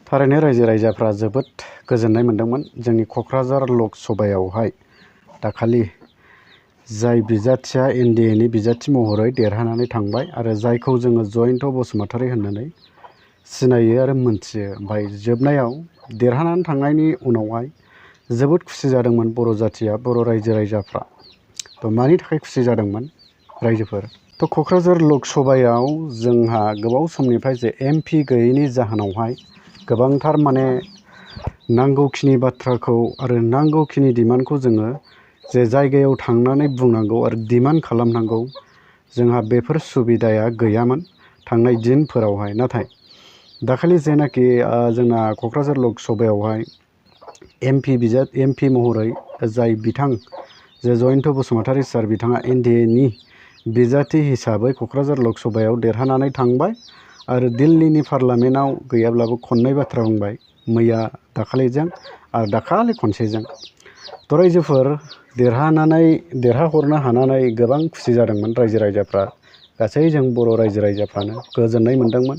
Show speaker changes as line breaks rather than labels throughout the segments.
थारैनो रायजो राजाफ्रा जोबोद गोजोननाय मोन्दोंमोन जोंनि क'क्राझार लक सभायावहाय दाखालि जाय बिजाथिया एनडिएनि बिजाथि महरै देरहानानै थांबाय आरो जायखौ जोङो जयन्त बसुमतारी होननानै सिनायो आरो मोनथियो। ओमफ्राय जोबनायाव देरहानानै थांनायनि उनावहाय जोबोद खुसि जादोंमोन बर' जाथिया, बर' रायजो राजाफ्रा। मानि थाखाय खुसि जादोंमोन रायजोफोर? क'क्राझार लक सभायाव जोंहा गोबाव समनिफ्राय जे एमपि गैयैनि जाहोनावहाय गोबांथार नांगौखिनि बाथ्राखौ आरो नांगौखिनि डिमान्डखौ जोङो जे जायगायाव थांनानै बुंनांगौ आरो डिमान्ड खालामनांगौ, जोंहा बेफोर सुबिदाया गैयामोन थांनाय दिनफोरावहाय। नाथाय दाखालि जेनाखि जोंना क'क्राझार लक सभायावहाय एमपि महरै जाय बिथां जे जयन्त बसुमतारी सार, बिथाङा एनडिएनि बिजाथि हिसाबै क'क्राझार लक सभायाव देरहानानै थांबाय आरो दिल्लीनि पार्लामेन्टआव गैयाब्लाबो खननै बाथ्रा बुंबाय, मैया दाखालिजों आरो दाखालि खनसेजों। रायजोफोर देरहाहरनो हानानै गोबां खुसि जादोंमोन रायजो राजाफ्रा। गासै जों बर' रायजो राजाफ्रानो गोजोननाय मोन्दोंमोन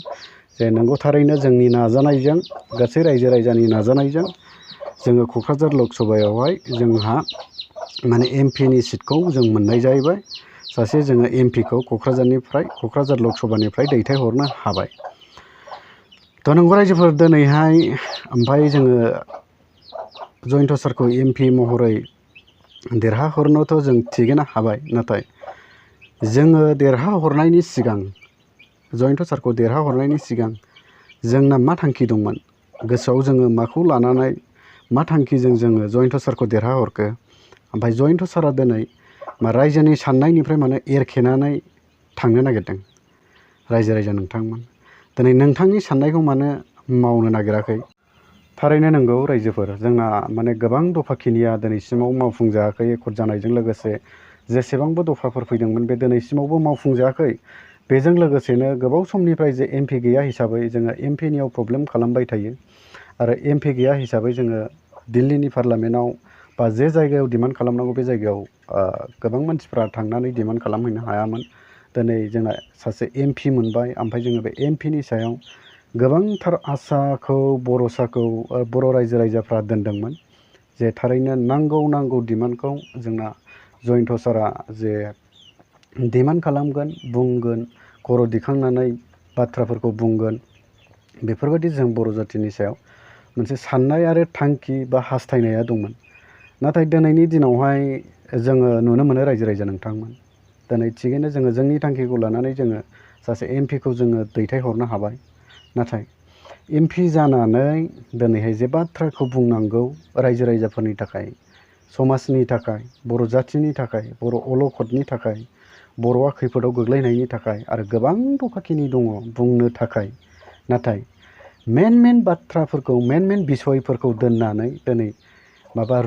जे नंगौ थारैनो जोंनि नाजानायजों, गासै रायजो राजानि नाजानायजों जोङो क'क्राझार लक सभायावहाय जोंहा एमपिनि सिटखौ जों मोननाय जाहैबाय। सासे जोङो एमपिखौ क'क्राझार लक सभानिफ्राय दैथायहरनो हाबाय। नंगौ रायजोफोर, दिनैहाय ओमफ्राय जोङो जयन्त सारखौ एमपि महरै देरहाहरनोथ' जों थिगैनो हाबाय। नाथाय जोङो देरहाहरनायनि सिगां, जयन्त सारखौ देरहाहरनायनि सिगां जोंना मा थांखि दंमोन? गोसोआव जोङो माखौ लानानै, मा थांखिजों जोङो जयन्त सारखौ देरहाहरखो? ओमफ्राय जयन्त सारा दिनै रायजोनि साननायनिफ्राय मानो एरखेनानै थांनो नागिरदों? रायजो राजा नोंथांमोन, दिनै नोंथांनि साननायखौ मानो मावनो नागिराखै? थारैनो नंगौ रायजोफोर, जोंना गोबां दफाखिनिया दिनैसिमाव मावफुंजायाखै। एकर्ड जानायजों लोगोसे जेसेबांबो दफाफोर फैदोंमोन बे दिनैसिमावबो मावफुंजायाखै। बेजों लोगोसेनो गोबाव समनिफ्राय जे एमपि गैया हिसाबै जोङो एमपिनियाव प्रब्लेम खालामबाय थायो आरो एमपि गैया हिसाबै जोङो दिल्लीनि पार्लामेन्टआव बा जे जायगायाव डिमान्ड खालामनांगौ बे जायगायाव गोबां मानसिफ्रा थांनानै डिमान्ड खालामहैनो हायामोन। दिनै जोंना सासे एमपि मोनबाय, ओमफ्राय जोङो बे एमपिनि सायाव गोबांथार आसाखौ, भरसाखौ बर' रायजो राजाफ्रा दोनदोंमोन जे थारैनो नांगौ डिमान्डखौ जोंना जयन्त सारा जे डिमान्ड खालामगोन, बुंगोन, खर' दिखांनानै बाथ्राफोरखौ बुंगोन, बेफोरबायदि जों बर' जाथिनि सायाव मोनसे साननाय आरो थांखि बा हास्थायनाया दंमोन। नाथाय दिनैनि दिनावहाय जोङो नुनो मोनो रायजो राजा नोंथांमोन, दिनै थिगैनो जोङो जोंनि थांखिखौ लानानै जोङो सासे एमपिखौ जोङो दैथायहरनो हाबाय। नाथाय एमपि जानानै दिनैहाय जे बाथ्राखौ बुंनांगौ रायजो राजाफोरनि थाखाय, समाजनि थाखाय, बर' जाथिनि थाखाय, बर' अलखदनि थाखाय, बर'आ खैफोदाव गोग्लैनायनि थाखाय आरो गोबां दफाखिनि दङ बुंनो थाखाय। नाथाय मेन बाथ्राफोरखौ, मेन बिसयफोरखौ दोननानै दिनै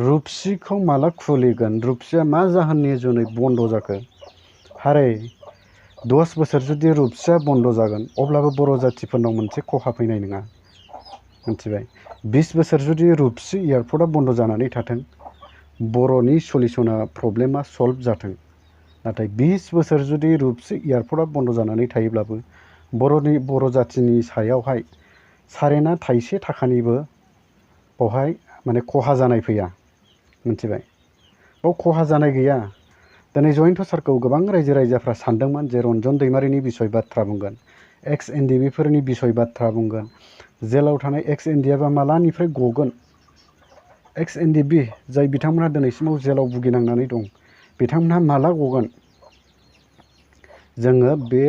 रुपसिखौ माला खुलिगोन, रुपसिया मा जाहोननि जुनै बन्द जाखो? हारे 10 बोसोर जुदि रुपसिया बन्द जागोन अब्लाबो बर' जाथिफोरनाव मोनसे खहा फैनाय नङा, मिथिबाय? 20 बोसोर जुदि रुपसि एयारपर्टआ बन्द जानानै थाथों, बर'नि सलिउसना, प्रब्लेमा सल्भ जाथों। नाथाय 20 बोसोर जुदि रुपसि एयारपर्टआ बन्द जानानै थायोब्लाबो बर' जाथिनि सायावहाय सारेना थाइसे थाखानिबो बावहाय खहा जानाय फैया, मिथिबाय? बाव खहा जानाय गैया। दिनै जयन्त सारखौ गोबां रायजो राजाफ्रा सानदोंमोन जे रन्जन दैमारिनि बिसय बाथ्रा बुंगोन, एक्स एनडिएफिफोरनि बिसय बाथ्रा बुंगोन, जेलाव थानाय एक्स एनडिएफआ मालानिफ्राय गगोन, एक्स एनडिएफि जाय बिथांमोनहा दिनैसिमाव जेलाव भुगिनांनानै दं, बिथांमोनहा माला गगोन? जोङो बे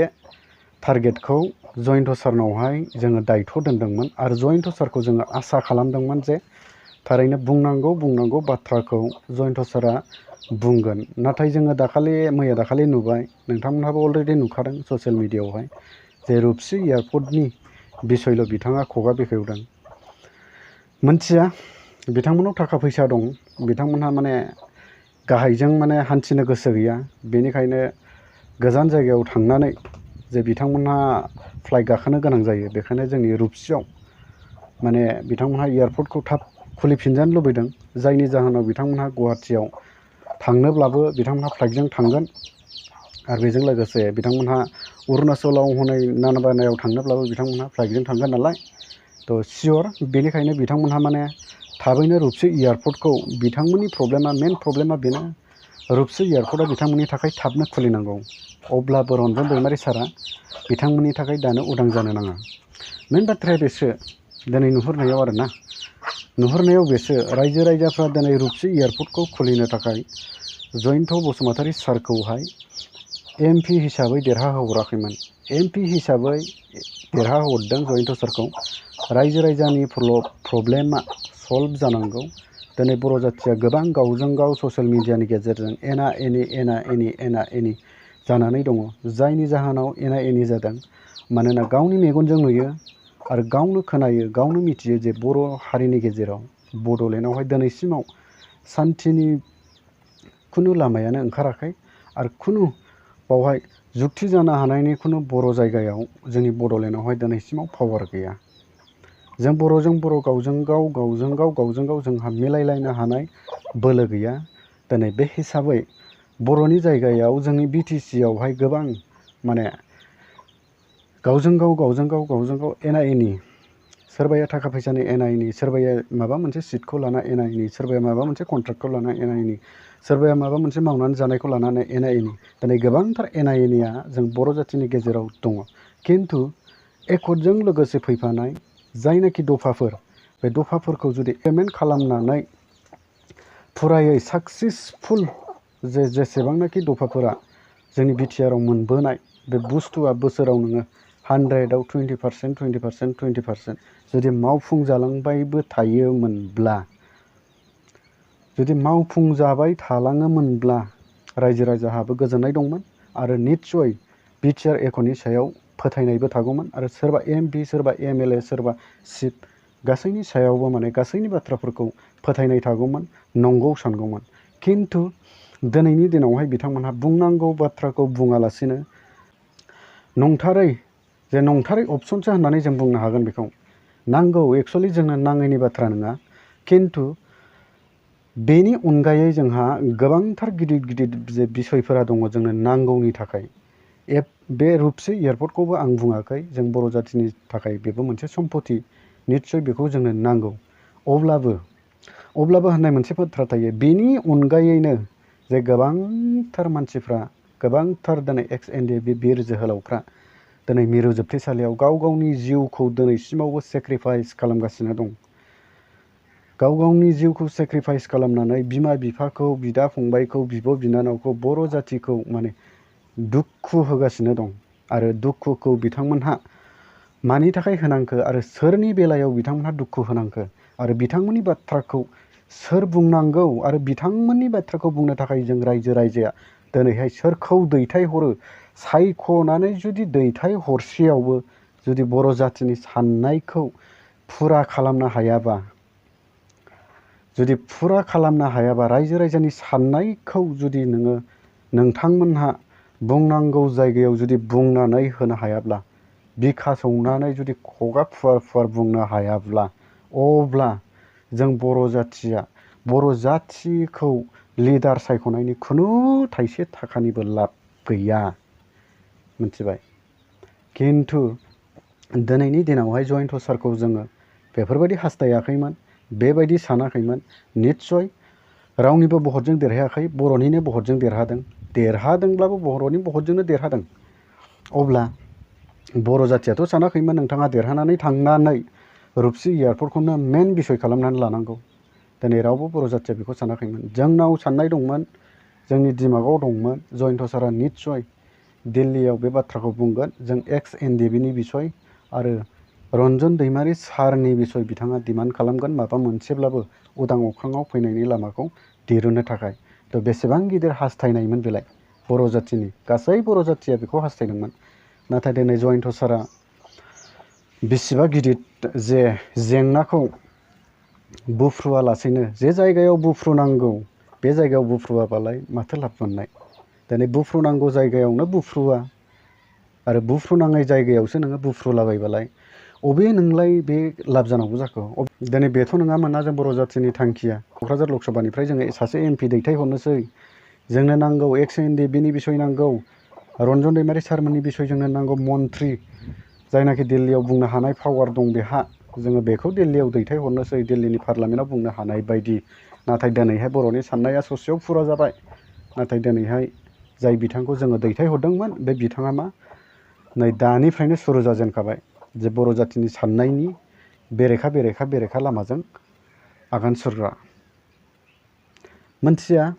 टारगेटखौ जयन्त सारनावहाय जोङो दायथ' दोनदोंमोन आरो जयन्त सारखौ जोङो आसा खालामदोंमोन जे थारैनो बुंनांगौ बाथ्राखौ जयन्त सारा बुंगोन। नाथाय जोङो मैया दाखालि नुबाय, नोंथांमोनहाबो अलरेडि नुखादों ससियेल मिडियायावहाय, जे रुपसि एयारपर्टनि बिसयल' बिथाङा खुगा बेखेवदों। मोनथिया, बिथांमोननाव थाखा फैसा दं, बिथांमोनहा गाहायजों हान्थिनो गोसो गैया, बेनिखायनो गोजान जायगायाव थांनानै जे बिथांमोनहा फ्लाइट गाखोनो गोनां जायो, बेखायनो जोंनि रुपसियाव बिथांमोनहा एयारपर्टखौ थाब खुलिफिनजानो लुबैदों, जायनि जाहोनाव बिथांमोनहा गुवाहाटियाव थांनोब्लाबो बिथांमोनहा फ्लाइटजों थांगोन आरो बेजों लोगोसे बिथांमोनहा अरुणाचलाव हनै नानबानायाव थांनोब्लाबो बिथांमोनहा फ्लाइटजों थांगोन नालाय। थ' सियर बेनिखायनो बिथांमोनहा माने थाबैनो रुपसि एयारपर्टखौ बिथांमोननि मेन प्रब्लेमा बेनो रुपसि एयारपर्टआ बिथांमोननि थाखाय थाबनो खुलिनांगौ। अब्लाबो रन्जन दैमारि सारा बिथांमोननि थाखाय दानो उदां जानो नाङा। मेन बाथ्राया बेसो दिनै नुहुरनायाव आरोना नुहुरनायाव बेसो रायजो राजाफ्रा दिनै रुपसि एयारपर्टखौ खुलिनो थाखाय जयन्त बसुमतारी सारखौहाय MP हिसाबै देरहाहराखैमोन। MP हिसाबै देरहाहरदों जयन्त सारखौ। रायजो राजानि प्रब्लेमा सल्भ जानांगौ। दिनै बर' जाथिया गोबां गावजों गाव ससियेल मिडियानि गेजेरजों एना एनि जानानै दङ। जायनि जाहोनाव एना एनि जादों। मानोना गावनि मेगनजों नुयो आरो गावनो खोनायो गावनो मिथियो जे बर' हारिनि गेजेराव बड'लेण्डआवहाय दिनैसिमाव सान्थिनि खुनु लामायानो ओंखाराखै आरो खुनु बावहाय जुक्ति जानो हानायनि खुनु बर' जायगायाव जोंनि बड'लेण्डआवहाय दिनैसिमाव पावार गैया। जों बर'जों बर' गावजों गाव जोंहा मिलायलायनो हानाय बोलो गैया। दिनै बे हिसाबै बर'नि जायगायाव जोंनि BTC आवहाय गोबां माने गावजों गाव एना एनि सोरबाया थाखा फैसानि एना एनि सोरबाया माबा मोनसे सिटखौ लाना एना एनि सोरबाया माबा मोनसे कन्ट्राक्टखौ लाना एना एनि सोरबाया माबा मोनसे मावनानै जानायखौ लानानै एना एनि दिनै गोबांथार एना एनिया जों बर' जाथिनि गेजेराव दङ। खिन्थु एकर्डजों लोगोसे फैफानाय जायनाखि दफाफोर बे दफाफोरखौ जुदि पेमेन्ट खालामनानै फुरायै साक्सेसफुल जेसेबांनाखि दफाफोरा जोंनि BTR आव मोनबोनाय बे बुस्थुआ बोसोराव नोङो 100आव 20% जुदि मावफुंजालांबायबो थायोमोनब्ला जुदि मावफुंजाबाय थालाङोमोनब्ला रायजो राजाहाबो गोजोननाय दंमोन आरो निस्सय BTR एकर्डनि सायाव फोथायनायबो थागौमोन आरो सोरबा MP सोरबा MLA सोरबा चिफ गासैनि सायावबो माने गासैनि बाथ्राफोरखौ फोथायनाय थागौमोन नंगौ सानगौमोन। खिन्थु दिनैनि दिनावहाय बिथांमोनहा बुंनांगौ बाथ्राखौ बुङालासिनो नंथारै अपसनसो होननानै जों बुंनो हागोन बेखौ। नांगौ एक्सुवेलि जोंनो नाङैनि बाथ्रा नङा। खिन्थु बेनि अनगायै जोंहा गोबांथार गिदिर जे बिसयफोरा दङ जोंनो नांगौनि थाखाय। बे रुपसि एयारपर्टखौबो आं बुङाखै जों बर' जाथिनि थाखाय बेबो मोनसे सम्पति निस्सय बेखौ जोंनो नांगौ। अब्लाबो होननाय मोनसे बाथ्रा थायो। बेनि अनगायैनो जे गोबांथार मानसिफ्रा गोबांथार दिनै ex-NDA बिर जोहोलावफ्रा दिनै मिरु जोबथेसालियाव गाव गावनि जिउखौ दिनैसिमावबो सेक्रिफाइस खालामगासिनो दं। गाव गावनि जिउखौ सेक्रिफाइस खालामनानै बिमा बिफाखौ बिदा फंबायखौ बिब' बिनानावखौ बर' जातिखौ माने दुखु होगासिनो दं। आरो दुखुखौ बिथांमोनहा मानि थाखाय होनांखो आरो सोरनि बेलायाव बिथांमोनहा दुखु होनांखो आरो बिथांमोननि बाथ्राखौ सोर बुंनांगौ आरो बिथांमोननि बाथ्राखौ बुंनो थाखाय जों रायजो राजाया दिनैहाय सोरखौ दैथायहरो सायख'नानै जुदि दैथायहरसेयावबो जुदि बर' जातिनि साननायखौ फुरा खालामनो हायाबा रायजो राजानि साननायखौ जुदि नोंथांमोनहा बुंनांगौ जायगायाव जुदि बुंनानै होनो हायाब्ला बिखा सौनानै जुदि खुगा फुवार बुंनो हायाब्ला अब्ला जों बर' जाथिखौ लिडार सायख'नायनि खुनु थाइसे थाखानिबो लाब गैया मिथिबाय। खिन्थु दिनैनि दिनावहाय जयन्त सारखौ जोङो बेफोरबायदि हास्थायाखैमोन बेबायदि सानाखैमोन। निस्सय रावनिबो भटजों देरहायाखै बर'निनो भटजों देरहादोंब्लाबो बर'नि भटजोंनो देरहादों। अब्ला बर' जाथियाथ' सानाखैमोन नोंथाङा देरहानानै थांनानै रुपसि एयारपर्टखौनो मेन बिसय खालामनानै लानांगौ। दिनै रावबो बर' जाथिया बेखौ सानाखैमोन। जोंनाव साननाय दंमोन जोंनि दिमागाव दंमोन जयन्त सारा निस्सय दिल्लीयाव बे बाथ्राखौ बुंगोन। जों ex-NDA बिसय आरो रन्जन दैमारि सारनि बिसय बिथाङा डिमान्ड खालामगोन माबा मोनसेब्लाबो उदां अख्राङाव फैनायनि लामाखौ दिरुननो थाखाय। थ' बेसेबां गिदिर हास्थायनायमोन बेलाय बर' जाथिनि गासै बर' जाथिया बेखौ हास्थायदोंमोन। नाथाय दिनै जयन्त सारा बेसेबा गिदिर जे जेंनाखौ बुफ्रुवालासेनो जे जायगायाव बुफ्रुनांगौ बे जायगायाव बुफ्रुवाबालाय माथो लाब मोननाय। दिनै बुफ्रुनांगौ जायगायावनो बुफ्रुवा आरो बुफ्रुनाङै जायगायावसो नोङो बुफ्रुलाबायबालाय अबे नोंलाय बे लाब जानांगौ जाखो। दिनै बेथ' नङामोन ना जों बर' जाथिनि थांखिया क'क्राझार लकसभानिफ्राय जोङो सासे MP दैथायहरनोसै। जोंनो नांगौ ex-NDA बिसय नांगौ रन्जन दैमारि सारमोननि बिसय जोंनो नांगौ मन्थ्रि जायनाखि दिल्लीयाव बुंनो हानाय पावार दं बेहा जोङो बेखौ दिल्लीयाव दैथायहरनोसै, दिल्लीनि पार्लामेन्टआव बुंनो हानाय बायदि। नाथाय दिनैहाय बर'नि साननाया ससेयाव फुरा जाबाय। नाथाय दिनैहाय जाय बिथांखौ जोङो दैथायहरदोंमोन बे बिथाङा मा नै दानिफ्रायनो सुरु जाजेनखाबाय जे बर' जातिनि साननायनि बेरेखा लामाजों आगान सुरग्रा। मोनथिया,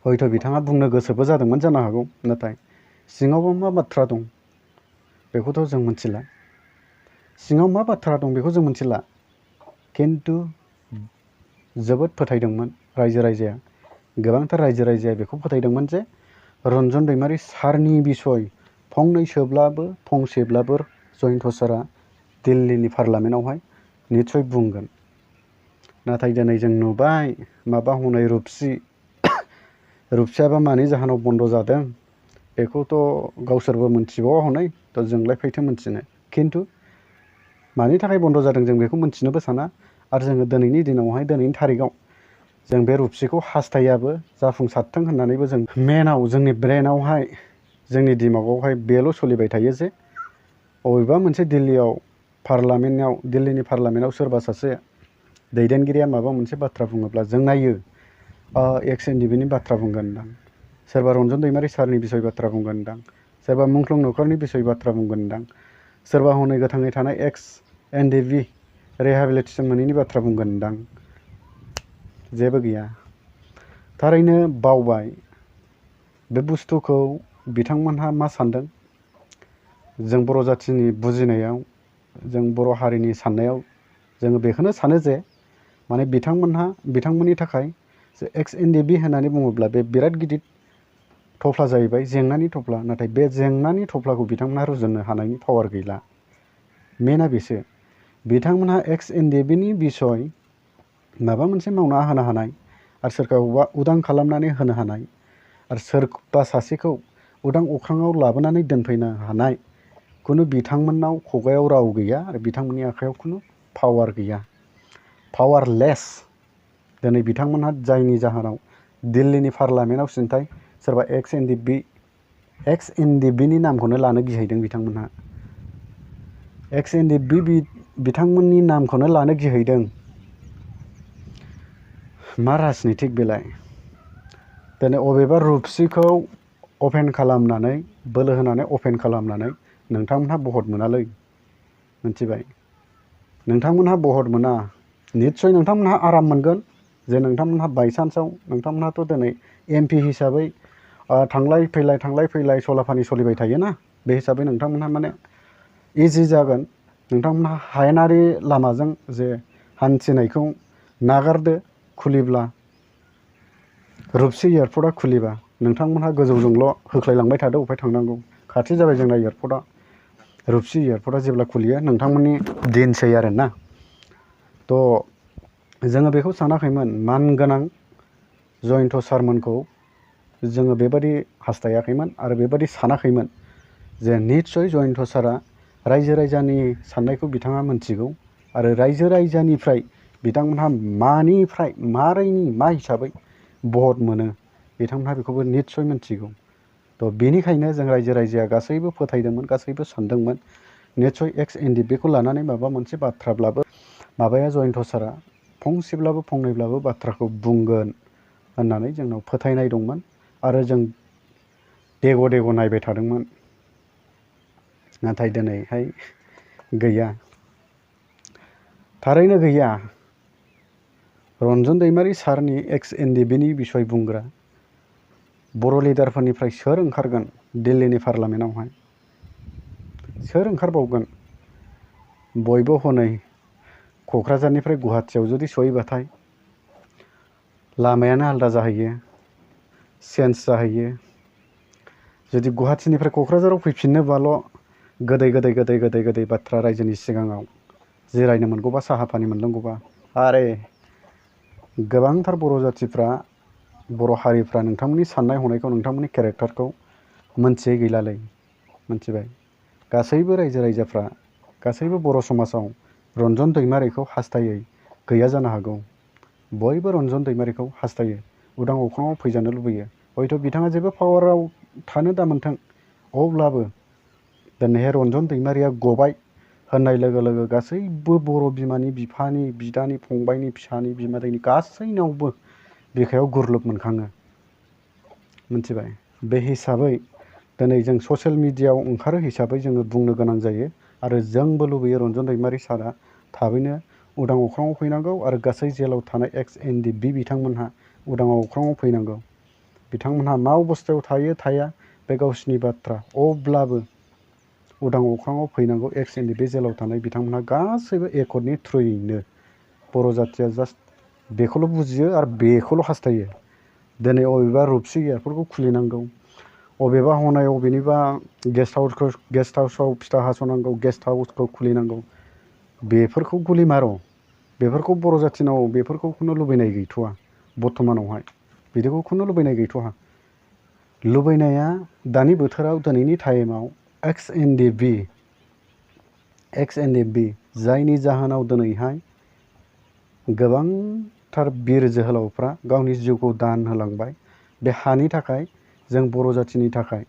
हयथ' बिथाङा बुंनो गोसोबो जादोंमोन जानो हागौ, नाथाय सिङावबो मा बाथ्रा दं बेखौथ' जों मिथिला। सिङाव मा बाथ्रा दं बेखौ जों मिथिला, खिन्थु जोबोद फोथायदोंमोन रायजो राजाया। गोबांथार रायजो राजाया बेखौ फोथायदोंमोन जे रन्जन दैमारि सारनि बिसय फंसेब्लाबो जयन्त सारआ दिल्लीनि पार्लामेन्टआवहाय निस्सय बुंगोन। नाथाय दिनै जों नुबाय माबा हनै रुपसियाबा मानि जाहोनाव बन्द' जादों बेखौथ' गावसोरबो मिथिबावा हनै, थ' जोंलाय फैथो मिथिनो। खिन्थु मानि थाखाय बन्द' जादों जों बेखौ मिथिनोबो साना। आरो जोङो दिनैनि दिनावहाय, दिनैनि थारिखआव जों बे रुपसिखौ हास्थायाबो, जाफुंसारथों होननानैबो जों मेनाव जोंनि ब्रेनावहाय, जोंनि दिमागावहाय बेल' सोलिबाय थायो जे बबेबा मोनसे दिल्लीनि पार्लामेन्टआव सोरबा सासे दैदेनगिरिया माबा मोनसे बाथ्रा बुङोब्ला जों नायो, एक्स एनडिपिनि बाथ्रा बुंगोनदां, सोरबा रन्जन दैमारि सारनि बिसय बाथ्रा बुंगोनदां, सोरबा मुंख्लं नखरनि बिसय बाथ्रा बुंगोनदां, सोरबा हनै गोथाङै थानाय एक्स एनडिपि रिहेबिलिटेसन मोनैनि बाथ्रा बुंगोनदां। जेबो गैया। थारैनो बावबाय बे बुस्थुखौ बिथांमोनहा मा सानदों। जों बर' जाथिनि बुजिनायाव, जों बर' हारिनि साननायाव जोङो बेखौनो सानो जे माने बिथांमोननि थाखाय एक्स एनडिपि होननानै बुङोब्ला बे बिराद गिदिर थफ्ला जाहैबाय, जेंनानि थफ्ला। नाथाय बे जेंनानि थफ्लाखौ बिथांमोनहा रुजुननो हानायनि पावार गैला। मेना बेसो, बिथांमोनहा एक्स एनडिपिनि बिसय माबा मोनसे मावना होनो हानाय, आरो सोरखौबा उदां खालामनानै होनो हानाय, आरो सोरबा सासेखौ उदां अख्राङाव लाबोनानै दोनफैनो हानाय खुनु बिथांमोननाव खुगायाव राव गैया, आरो बिथांमोननि आखायाव खुनु पावार गैया। पावारलेस। दिनै बिथांमोनहा जायनि जाहोनाव दिल्लीनि पार्लामेन्टआव सिन्थाय सोरबा एक्स एनडिपिनि नामखौनो लानो गिहैदों बिथांमोनहा। एक्स एनडिपि बिथांमोननि नामखौनो लानो गिहैदों। मा राजनितिक बेलाय? दिनै अबेबा रुपसिखौ अपेन खालामनानै, बोलो होनानै अपेन खालामनानै नोंथांमोनहा भट मोनालै, मिथिबाय? नोंथांमोनहा भट मोना। निस्सय नोंथांमोनहा आराम मोनगोन जे नोंथांमोनहा बायसान्सआव, नोंथांमोनहाथ' दिनै एमपि हिसाबै थांलाय फैलाय सलाफानि सोलिबाय थायोना, बे हिसाबै नोंथांमोनहा माने इजि जागोन। नोंथांमोनहा हायेनारि लामाजों जे हान्थिनायखौ नागारदो, खुलिब्ला रुपसि एयारपर्टआ खुलिबा नोंथांमोनहा गोजौजोंल' होख्लायलांबाय थादो अफाय थांनांगौ। खाथि जाबाय जोंना एयारपर्टआ। रुपसि एयारपर्टआ जेब्ला खुलियो नोंथांमोननि दिनसै आरोना। थ' जोङो बेखौ सानाखैमोन, मानगोनां जयन्त सारमोनखौ जोङो बेबादि हास्थायाखैमोन आरो बेबादि सानाखैमोन जे निस्सय जयन्त सारआ रायजो राजानि साननायखौ बिथाङा मोनथिगौ, आरो रायजो राजानिफ्राय बिथांमोनहा मा हिसाबै भट मोनो बिथांमोनहा बेखौबो निस्सय मिथिगौ। थ' बेनिखायनो जों रायजो राजाया गासैबो फोथायदोंमोन, गासैबो सानदोंमोन निस्सय एक्स एनडिपिखौ लानानै माबा मोनसे बाथ्राब्लाबो माबाया जयन्त सारआ फंसेब्लाबो फंनैब्लाबो बाथ्राखौ बुंगोन होननानै जोंनाव फोथायनाय दंमोन, आरो जों देग' नायबाय थादोंमोन। नाथाय दिनैहाय गैया, थारैनो गैया। रन्जन दैमारि सारनि एक्स एनडिपिनि बिसय बुंग्रा बर' लिडारफोरनिफ्राय सोर ओंखारगोन दिल्लीनि पार्लामेन्टआवहाय? सोर ओंखारबावगोन? बयबो हनै क'क्राझारनिफ्राय गुवाहाटियाव जुदि सहैबाथाय लामायानो आलादा जाहैयो, चेन्ज जाहैयो। जुदि गुवाहाटिनिफ्राय क'क्राझाराव फैफिननोबाल' गोदै बाथ्रा रायजोनि सिगाङाव जिरायनो मोनगौबा, साहा पानि मोनलोंगौबा, आरे गोबांथार बर' जातिफ्रा, बर' हारिफ्रा नोंथांमोननि साननाय हनायखौ, नोंथांमोननि केरेक्टारखौ मोनथियै गैलालै, मिथिबाय? गासैबो रायजो राजाफ्रा, गासैबो बर' समाजाव रन्जन दैमारिखौ हास्थायै गैया जानो हागौ। बयबो रन्जन दैमारिखौ हास्थायो, उदां अख्राङाव फैजानो लुबैयो। हयथ' बिथाङा जेबो पावाराव थानो दा मोन्थों, अब्लाबो दिनैहाय रन्जन दैमारिया गबाय, होननाय लोगो लोगो गासैबो बर' बिमानि बिफानि बिदानि फंबायनि फिसानि बिमादैनि गासैनावबो बिखायाव गुरलुब मोनखाङो। मिथिबाय? बे हिसाबै दिनै जों ससियेल मिडियायाव ओंखारो हिसाबै जोङो बुंनो गोनां जायो आरो जोंबो लुबैयो रन्जन दैमारि सारआ थाबैनो उदां अख्राङाव फैनांगौ आरो गासै जेलाव थानाय एक्स एनडिएफबि बिथांमोनहा उदां अख्राङाव फैनांगौ। बिथांमोनहा मा अबस्थायाव थायो थाया बे गावसिनि बाथ्रा, अब्लाबो उदां अख्राङाव फैनांगौ। एक्स एनडिएफबि जेलाव थानाय बिथांमोनहा गासैबो एकर्डनि थ्रुयैनो बर' जाथिया जास्ट बेखौल' बुजियो आरो बेखौल' हास्थायो। दिनै अबेबा रुपसि एयारपर्टखौ खुलिनांगौ, अबेबा हनाय अबेनिबा गेस्ट हाउसाव फिथा हास'नांगौ, गेस्ट हाउसखौ खुलिनांगौ, बेफोरखौ गुलि मार'। बेफोरखौ बर' जाथिनाव बेफोरखौ खुनु लुबैनाय गैथ'वा बर्थमानावहाय। बिदिखौ खुनु लुबैनाय गैथ'वा। लुबैनाया दानि बोथोराव दिनैनि टाइमाव एक्स एनडिएफबि जायनि जाहोनाव दिनैहाय गोबांथार बिर जोहोलावफ्रा गावनि जिउखौ दान होलांबाय बे हानि थाखाय, जों बर' जाथिनि थाखाय।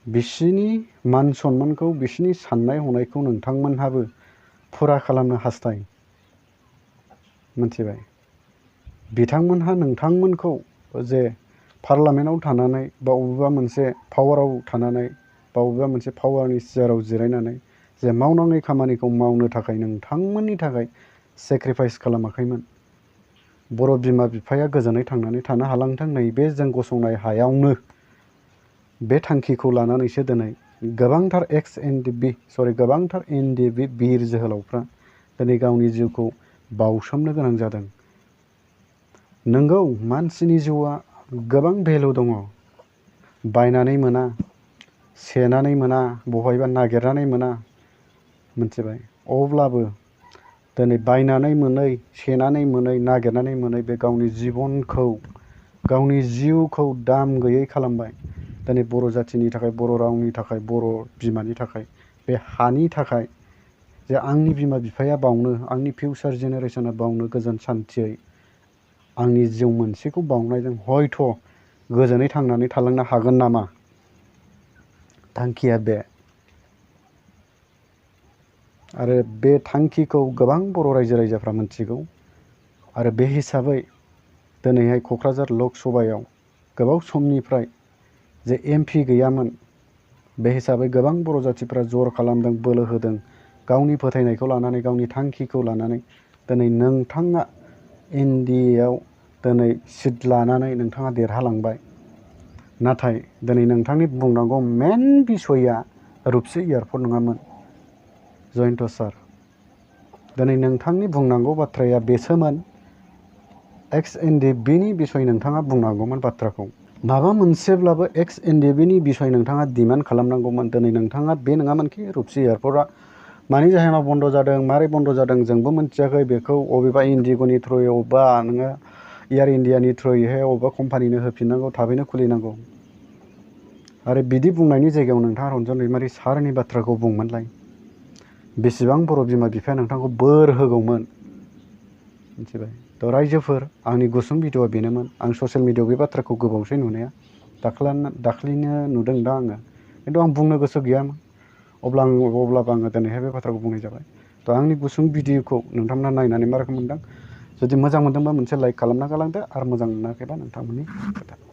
बिसिनि मान सन्मानखौ, बिसिनि साननाय हनायखौ नोंथांमोनहाबो फुरा खालामनो हास्थाय। मिथिबाय? बिथांमोनहा नोंथांमोनखौ जे पार्लामेन्टआव थानानै बा बबेबा मोनसे पावाराव थानानै बा बबेबा मोनसे पावारनि सियाराव जिरायनानै जे मावनाङै खामानिखौ मावनो थाखाय नोंथांमोननि थाखाय सेक्रिफाइस खालामाखैमोन। बर' बिमा बिफाया गोजोनै थांनानै थानो हालांथों, नैबे जों गसंनाय हायावनो बे थांखिखौ लानानैसो दिनै गोबांथार गोबांथार एनडिएफबि बिर जोहोलावफ्रा दिनै गावनि जिउखौ बाउसोमनो गोनां जादों। नोंगौ, मानसिनि जिउआ गोबां भेलु दङ। बायनानै मोना, सेनानै मोना, बहायबा नागिरनानै मोना। मिथिबाय? अब्लाबो दिनै बायनानै मोनै, सेनानै मोनै, नागिरनानै मोनै बे गावनि जिबनखौ, गावनि जिउखौ दाम गैयै खालामबाय। दिनै बर' जाथिनि थाखाय, बर' रावनि थाखाय, बर' बिमानि थाखाय, बे हानि थाखाय जे आंनि बिमा बिफाया बावनो, आंनि फिउचार जेनेरेसना बावनो गोजोन सान्थियै आंनि जिउ मोनसेखौ बावनायजों हयथ' गोजोनै थांनानै थालांनो हागोन नामा, थांखिया बे। आरो बे थांखिखौ गोबां बर' रायजो राजाफ्रा मिथिगौ। आरो बे हिसाबै दिनैहाय क'क्राझार लक सभायाव गोबाव समनिफ्राय जे MP गैयामोन, बे हिसाबै गोबां बर' जाथिफ्रा जर खालामदों, बोलो होदों, गावनि फोथायनायखौ लानानै, गावनि थांखिखौ लानानै दिनै नोंथाङा NDAआव दिनै सिट लानानै नोंथाङा देरहालांबाय। नाथाय दिनै नोंथांनि बुंनांगौ मेन बिसयआ रुपसि एयारपर्ट नङामोन जयन्त सार। दिनै नोंथांनि बुंनांगौ बाथ्राया बेसोमोन, एक्स एनडिएफबिनि बिसय नोंथाङा बुंनांगौमोन बाथ्राखौ। माबा मोनसेब्लाबो एक्स एनडिएफबिनि बिसय नोंथाङा डिमान्ड खालामनांगौमोन। दिनै नोंथाङा बे नङामोनखि रुपसि एयारपर्टआ मानि जाहोनाव बन्द' जादों, मारै बन्द' जादों जोंबो मिथियाखै। बेखौ अबेबा इन्डिग'नि थ्रुयै, अबेबा नोङो एयार इन्डियानि थ्रुयैहाय अबेबा कम्पानिनो होफिननांगौ, थाबैनो खुलिनांगौ। आरो बिदि बुंनायनि जायगायाव नोंथाङा रन्जन दैमारि सारनि बाथ्राखौ बुंमोनलाय, बेसेबां बर' बिमा बिफाया नोंथांखौ बोर होगौमोन। मिथिबाय? थ' रायजोफोर, आंनि गुसुं भिडिअ'आ बेनोमोन। आं ससियेल मिडियाआव बे बाथ्राखौ गोबावसै नुनाया, दाख्लैनो नुदों दा आङो, खिन्थु आं बुंनो गोसो गैयामोन। अब्लाबो आङो दिनैहाय बे बाथ्राखौ बुंनाय जाबाय। थ' आंनि गुसुं भिडिअ'खौ नोंथांमोना नायनानै मा रोखोम मोनदों? जुदि मोजां मोनदोंबा मोनसे लाइक खालामना गालांदो, आरो मोजां मोनाखैबा नोंथांमोननि खोथा।